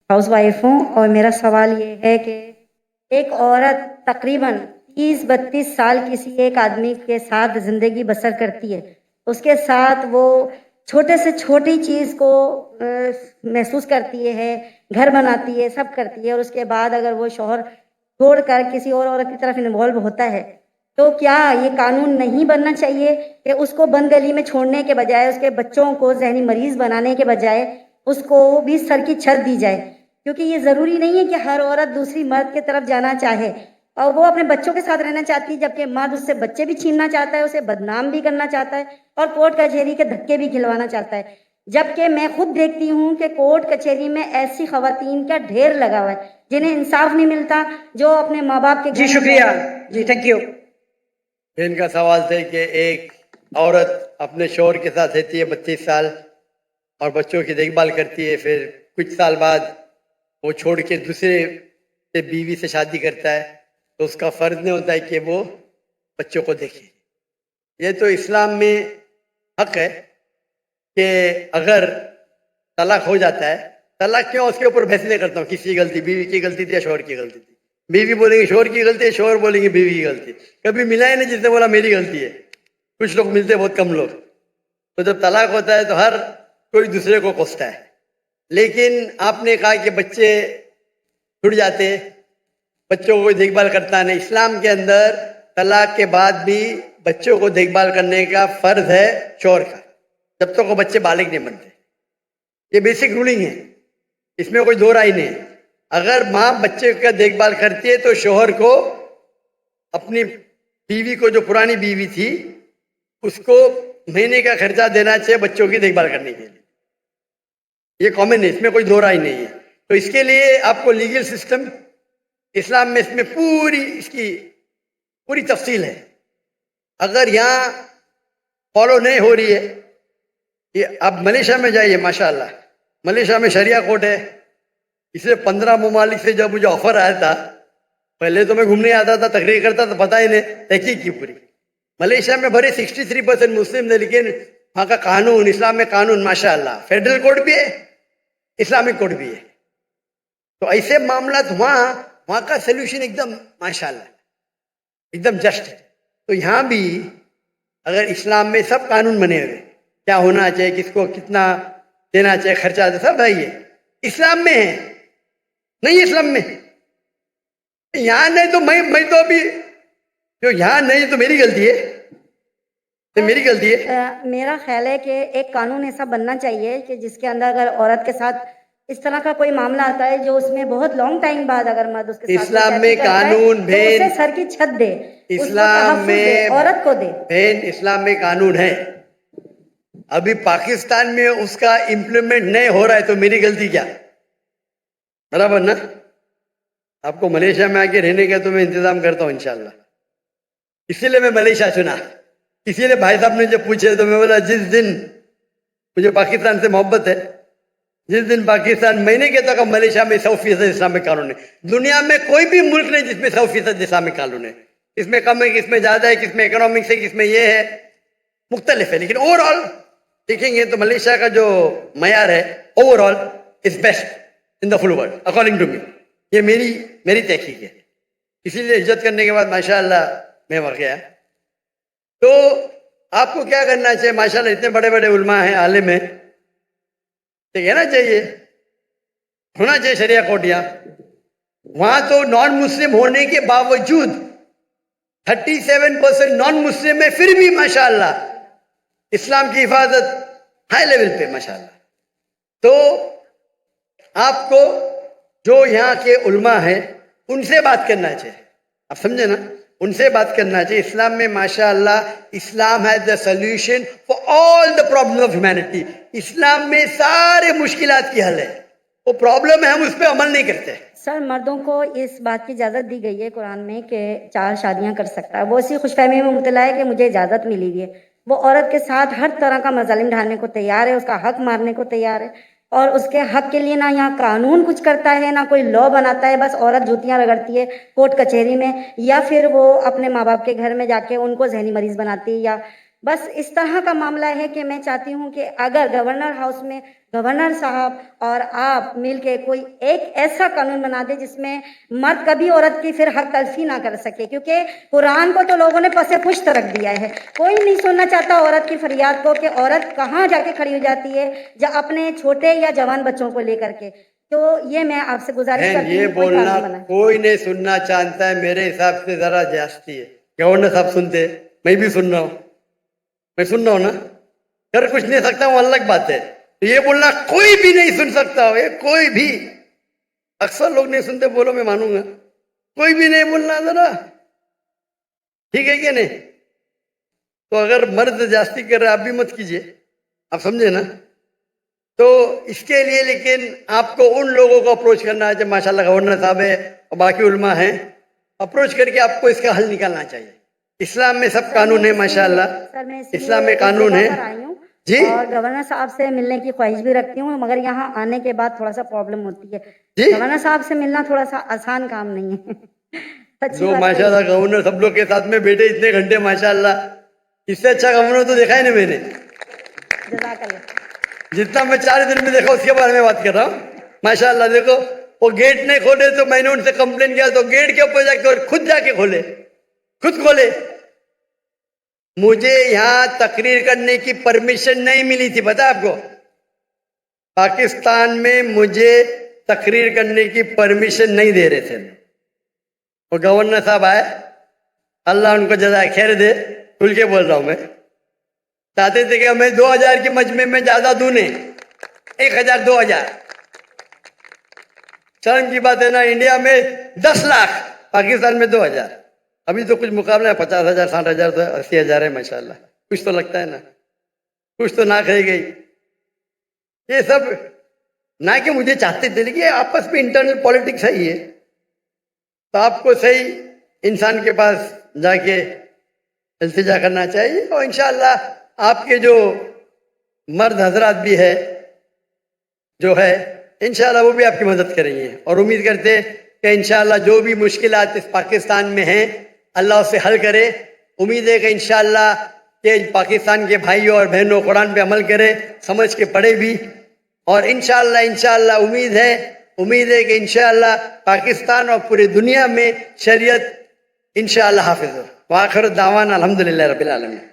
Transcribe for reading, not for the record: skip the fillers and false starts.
House wife हूँ और मेरा सवाल ये है कि एक औरत तकरीबन 30-32 साल किसी एक आदमी के साथ ज़िंदगी बसर करती है, उसके साथ वो छोटे से छोटी चीज़ को महसूस करती है, घर बनाती है, सब करती है, और उसके बाद अगर वो शौहर छोड़कर किसी और औरत की तरफ इन्वॉल्व होता है, तो क्या ये कानून नहीं बनना चाहिए कि उसको बंद गली में छोड़ने के बजाय, उसके बच्चों को जहनी मरीज बनाने के बजाय उसको भी सर की छत दी जाए? क्योंकि ये ज़रूरी नहीं है कि हर औरत दूसरी मर्द की तरफ जाना चाहे, और वो अपने बच्चों के साथ रहना चाहती है, जबकि मर्द उससे बच्चे भी छीनना चाहता है, उसे बदनाम भी करना चाहता है और कोर्ट कचहरी के धक्के भी खिलवाना चाहता है। जबकि मैं खुद देखती हूँ कि कोर्ट कचहरी में ऐसी खवातीन का ढेर लगा हुआ है जिन्हें इंसाफ नहीं मिलता, जो अपने माँ बाप के जी शुक्रिया जी, थैंक यू। इनका सवाल थे कि एक औरत अपने शौहर के साथ रहती है 32 साल और बच्चों की देखभाल करती है, फिर कुछ साल बाद वो छोड़ के दूसरे से बीवी से शादी करता है, तो उसका फर्ज नहीं होता है कि वो बच्चों को देखे। ये तो इस्लाम में हक है कि अगर तलाक हो जाता है, तलाक क्यों, उसके ऊपर बहस नहीं करता हूँ किसी की गलती, बीवी की गलती थी या शौहर की गलती थी। बीवी बोलेंगे शौहर की गलती है, शौहर बोलेंगे बीवी की गलती। कभी मिला ही नहीं जिसने बोला मेरी गलती है। कुछ लोग मिलते हैं, बहुत कम लोग। तो जब तलाक होता है तो हर कोई दूसरे को कोसता है। लेकिन आपने कहा कि बच्चे छूट जाते, बच्चों को कोई देखभाल करता नहीं। इस्लाम के अंदर तलाक के बाद भी बच्चों को देखभाल करने का फर्ज है शौहर का, जब तक वो बच्चे बालिग नहीं बनते। ये बेसिक रूलिंग है, इसमें कोई दो राय नहीं है। अगर माँ बच्चे का देखभाल करती है तो शौहर को अपनी बीवी को, जो पुरानी बीवी थी, उसको महीने का खर्चा देना चाहिए बच्चों की देखभाल करने के लिए। ये कॉमन है, इसमें कोई दो राय नहीं है। तो इसके लिए आपको लीगल सिस्टम इस्लाम में, इसमें पूरी इसकी पूरी तफसील है। अगर यहाँ फॉलो नहीं हो रही है, ये आप मलेशिया में जाइए, माशाअल्लाह मलेशिया में शरिया कोर्ट है। इसलिए 15 ममालिक से जब मुझे ऑफर आया था, पहले तो मैं घूमने आता था, तकरीर करता था, पता ही नहीं तहकीक की पूरी। मलेशिया में भरे 63% मुस्लिम थे, लेकिन वहाँ का कानून, इस्लाम में कानून माशाअल्लाह, फेडरल कोर्ट भी है, इस्लामिक कोर्ट भी है। तो ऐसे मामला वहाँ का सोल्यूशन एकदम माशाअल्लाह, एकदम जस्ट है। तो यहाँ भी अगर इस्लाम में सब कानून बने हुए, क्या होना चाहिए, किसको कितना देना चाहिए, खर्चा, सब है, ये इस्लाम में है। नहीं इस्लाम में यहाँ नहीं, तो मैं तो अभी जो यहाँ नहीं तो मेरी गलती है, तो मेरी गलती है। मेरा ख्याल है कि एक कानून ऐसा बनना चाहिए कि जिसके अंदर अगर औरत के साथ इस तरह का कोई मामला आता है जो उसमें बहुत लॉन्ग टाइम बाद अगर मर्द उसके साथ इस्लाम में कानून तो उसे सर की छत दे, इस्लाम में औरत को दे। बहन, इस्लाम में कानून है, अभी पाकिस्तान में उसका इम्प्लीमेंट नहीं हो रहा है, तो मेरी गलती क्या? बराबर ना? आपको मलेशिया में आके रहने का तो मैं इंतजाम करता हूँ इंशाल्लाह। इसीलिए मैं मलेशिया चुना। इसीलिए भाई साहब ने जब पूछे तो मैं बोला जिस दिन मुझे पाकिस्तान से मोहब्बत है, जिस दिन पाकिस्तान, मैंने कहता कि मलेशिया में 100% इस्लामिक कानून है। दुनिया में कोई भी मुल्क नहीं जिसमें 100% इस्लामिक कानून है। किसमें कम है, किसमें ज्यादा है, किसमें इकोनॉमिक्स है, किसमें ये है, मुख्तलिफ है। लेकिन ओवरऑल देखेंगे तो मलेशिया का जो मयार है overall is best in the full world according to me. ये मेरी तहकीक है। इसीलिए हिजरत करने के बाद माशाअल्लाह मैं वहाँ गया। तो आपको क्या करना चाहिए? माशाअल्लाह इतने बड़े बड़े उलमा हैं, आलिम हैं, तो कहना चाहिए, होना चाहिए शरिया कोर्ट। वहां तो नॉन मुस्लिम होने के बावजूद 37% नॉन मुस्लिम है, फिर भी माशाअल्लाह इस्लाम की हिफाजत हाई लेवल पे माशाअल्लाह। तो आपको जो यहाँ के उलमा हैं उनसे बात करना चाहिए, आप समझे ना, उनसे बात करना चाहिए। इस्लाम में माशाअल्लाह, इस्लाम है the solution for all the problem of humanity. इस्लाम में सारे मुश्किलात की हल है। वो प्रॉब्लम है, हम उस पर अमल नहीं करते। सर, मर्दों को इस बात की इजाज़त दी गई है कुरान में कि 4 शादियां कर सकता है। वो इसी खुशफहमी में मुब्तला है कि मुझे इजाज़त मिली हुई है। वो औरत के साथ हर तरह का मजालिम ढालने को तैयार है, उसका हक मारने को तैयार है, और उसके हक के लिए ना यहाँ कानून कुछ करता है, ना कोई लॉ बनाता है। बस औरत जूतियाँ रगड़ती है कोर्ट कचहरी में, या फिर वो अपने माँ बाप के घर में जाके उनको जहनी मरीज बनाती है, या بس اس طرح کا معاملہ ہے کہ میں چاہتی ہوں کہ اگر گورنر ہاؤس میں گورنر صاحب اور آپ مل کے کوئی ایک ایسا قانون بنا دے جس میں مرد کبھی عورت کی پھر حق تلفی نہ کر سکے، کیونکہ قرآن کو تو لوگوں نے پس پشت رکھ دیا ہے، کوئی نہیں سننا چاہتا عورت کی فریاد کو کہ عورت کہاں جا کے کھڑی ہو جاتی ہے جب اپنے چھوٹے یا جوان بچوں کو لے کر کے. تو یہ میں آپ سے گزارش کرتی یہ ہوں کوئی بولنا قانون بنا. کوئی نہیں سننا چاہتا ہے، میرے حساب سے ذرا جاستی ہے. گورنر صاحب سنتے، میں بھی سن رہا ہوں، میں سن رہا ہوں نا، کر کچھ نہیں سکتا ہوں، الگ بات ہے. یہ بولنا کوئی بھی نہیں سن سکتا ہو، یہ کوئی بھی، اکثر لوگ نہیں سنتے، بولو میں مانوں گا، کوئی بھی نہیں بولنا ذرا، ٹھیک ہے کہ نہیں؟ تو اگر مرد جاستی کر رہے آپ بھی مت کیجیے، آپ سمجھے نا. تو اس کے لیے لیکن آپ کو ان لوگوں کو اپروچ کرنا ہے جو ماشاءاللہ گورنر صاحب ہے اور باقی علماء ہیں، اپروچ کر کے آپ کو اس کا حل نکالنا چاہیے. اسلام میں سب قانون ہے ماشاءاللہ، سر میں اسی اسلام لیے میں اس قانون جگہ ہے. پر آئی ہوں جی اور گورنر صاحب سے ملنے کی خواہش بھی رکھتی ہوں، مگر یہاں آنے کے بعد تھوڑا سا پرابلم ہوتی ہے. جی گورنر صاحب سے ملنا تھوڑا سا آسان کام نہیں ہے. سچی لو بات ہے. ماشاءاللہ گورنر سب لوگ کے ساتھ میں بیٹھے اتنے گھنٹے، ماشاءاللہ اس سے اچھا گورنر تو دیکھا ہی نہیں میں نے. جزاک اللہ. جتنا میں 4 دن میں دیکھا اس کے بارے میں بات کر رہا ہوں. ماشاءاللہ دیکھو وہ گیٹ نہیں کھولے تو میں نے ان سے کمپلین کیا تو گیٹ کے اوپر جا کے خود جا کے کھولے، خود کھولے. مجھے یہاں تقریر کرنے کی پرمیشن نہیں ملی تھی، پتا آپ کو؟ پاکستان میں مجھے تقریر کرنے کی پرمیشن نہیں دے رہے تھے. وہ گورنر صاحب آئے، اللہ ان کو جزائے خیر دے، کھل کے بول رہا ہوں، میں چاہتے تھے کہ میں 2000 کی مجمع میں زیادہ دوں نہیں، 1000 2000. شرم کی بات ہے نا، انڈیا میں 10 لاکھ، پاکستان میں 2000. ابھی تو کچھ مقابلہ ہے، 50,000 60,000 تو 80,000 ہے ماشاءاللہ. کچھ تو لگتا ہے نا، کچھ تو نہ کھائی گئی. یہ سب نہ کہ مجھے چاہتے تھے، لیکن آپس میں انٹرنل پالیٹکس ہے یہ. تو آپ کو صحیح انسان کے پاس جا کے التجا کرنا چاہیے، اور انشاءاللہ آپ کے جو مرد حضرات بھی ہے جو ہے انشاءاللہ وہ بھی آپ کی مدد کریں گے. اور امید کرتے کہ انشاءاللہ جو بھی مشکلات اس پاکستان میں ہیں اللہ اسے حل کرے. امید ہے کہ انشاءاللہ کہ پاکستان کے بھائیوں اور بہنوں قرآن پہ عمل کرے، سمجھ کے پڑھے بھی، اور انشاءاللہ امید ہے کہ انشاءاللہ پاکستان اور پوری دنیا میں شریعت انشاءاللہ حافظ ہو. وآخر دعوانا الحمدللہ رب العالمین.